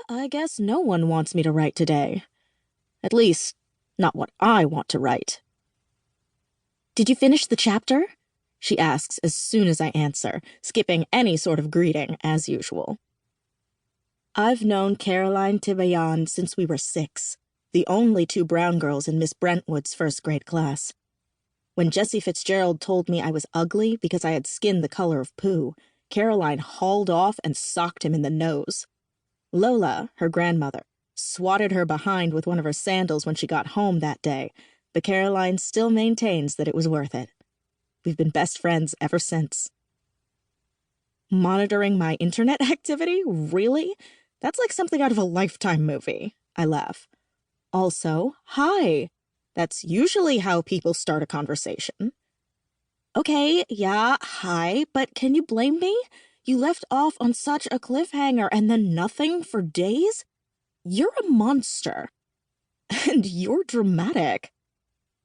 I guess no one wants me to write today. At least, not what I want to write. Did you finish the chapter? She asks as soon as I answer, skipping any sort of greeting, as usual. I've known Caroline Tibayan since we were 6, the only 2 brown girls in Miss Brentwood's first-grade class. When Jessie Fitzgerald told me I was ugly because I had skin the color of poo, Caroline hauled off and socked him in the nose. Lola, her grandmother, swatted her behind with one of her sandals when she got home that day, but Caroline still maintains that it was worth it. We've been best friends ever since. Monitoring my internet activity? Really? That's like something out of a Lifetime movie. I laugh. Also, hi. That's usually how people start a conversation. Okay, yeah, hi, but can you blame me? You left off on such a cliffhanger and then nothing for days? You're a monster. And you're dramatic.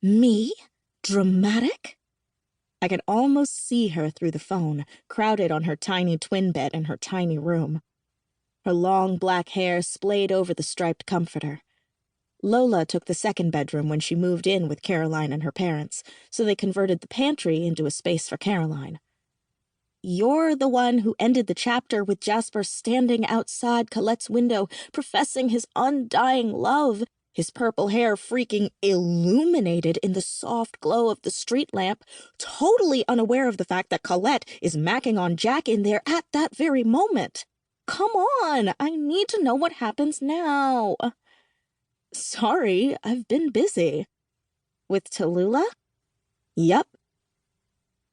Me? Dramatic? I can almost see her through the phone, crowded on her tiny twin bed in her tiny room. Her long black hair splayed over the striped comforter. Lola took the second bedroom when she moved in with Caroline and her parents, so they converted the pantry into a space for Caroline. You're the one who ended the chapter with Jasper standing outside Colette's window, professing his undying love, his purple hair freaking illuminated in the soft glow of the street lamp, totally unaware of the fact that Colette is macking on Jack in there at that very moment. Come on, I need to know what happens now. Sorry, I've been busy. With Tallulah? Yep.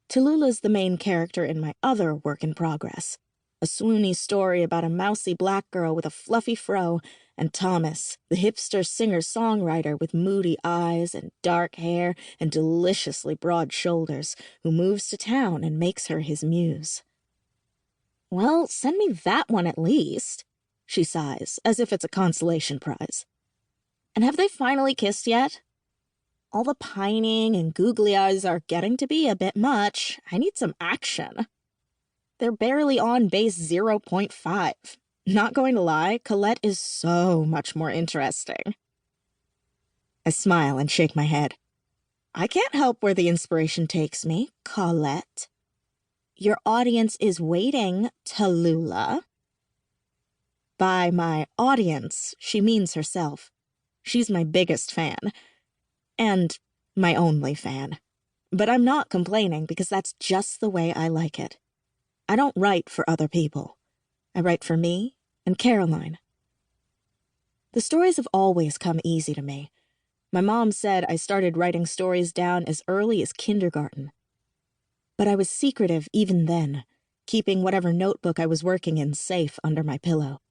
Tallulah's the main character in my other work in progress. A swoony story about a mousy black girl with a fluffy fro, and Thomas, the hipster singer-songwriter with moody eyes and dark hair and deliciously broad shoulders, who moves to town and makes her his muse. Well, send me that one at least, she sighs, as if it's a consolation prize. And have they finally kissed yet? All the pining and googly eyes are getting to be a bit much. I need some action. They're barely on base 0.5. Not going to lie, Colette is so much more interesting. I smile and shake my head. I can't help where the inspiration takes me, Colette. Your audience is waiting, Tallulah. By my audience, she means herself. She's my biggest fan. And my only fan. But I'm not complaining because that's just the way I like it. I don't write for other people. I write for me and Caroline. The stories have always come easy to me. My mom said I started writing stories down as early as kindergarten. But I was secretive even then, keeping whatever notebook I was working in safe under my pillow.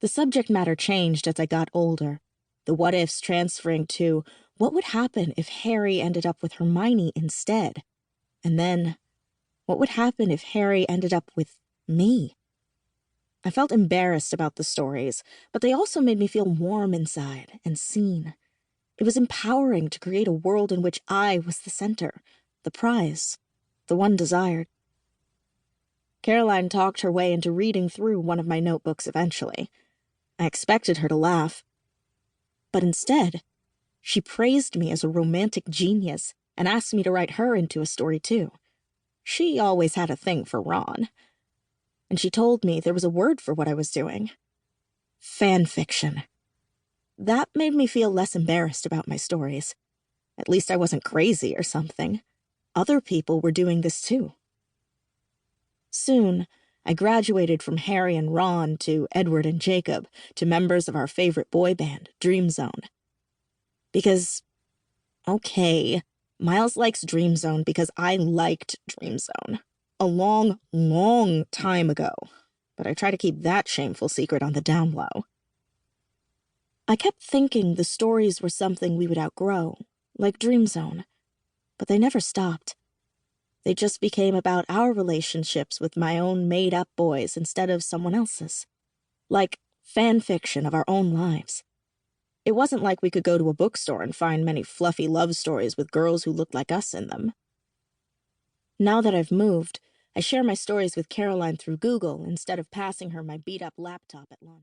The subject matter changed as I got older, the what-ifs transferring to what would happen if Harry ended up with Hermione instead? And then, what would happen if Harry ended up with me? I felt embarrassed about the stories, but they also made me feel warm inside and seen. It was empowering to create a world in which I was the center, the prize, the one desired. Caroline talked her way into reading through one of my notebooks eventually. I expected her to laugh. But instead, she praised me as a romantic genius and asked me to write her into a story too. She always had a thing for Ron. And she told me there was a word for what I was doing. Fan fiction. That made me feel less embarrassed about my stories. At least I wasn't crazy or something. Other people were doing this too. Soon, I graduated from Harry and Ron to Edward and Jacob to members of our favorite boy band, Dream Zone. Because, okay, Miles likes Dream Zone because I liked Dream Zone. A long, long time ago. But I try to keep that shameful secret on the down low. I kept thinking the stories were something we would outgrow, like Dream Zone. But they never stopped. They just became about our relationships with my own made-up boys instead of someone else's. Like fan fiction of our own lives. It wasn't like we could go to a bookstore and find many fluffy love stories with girls who looked like us in them. Now that I've moved, I share my stories with Caroline through Google instead of passing her my beat-up laptop at lunch.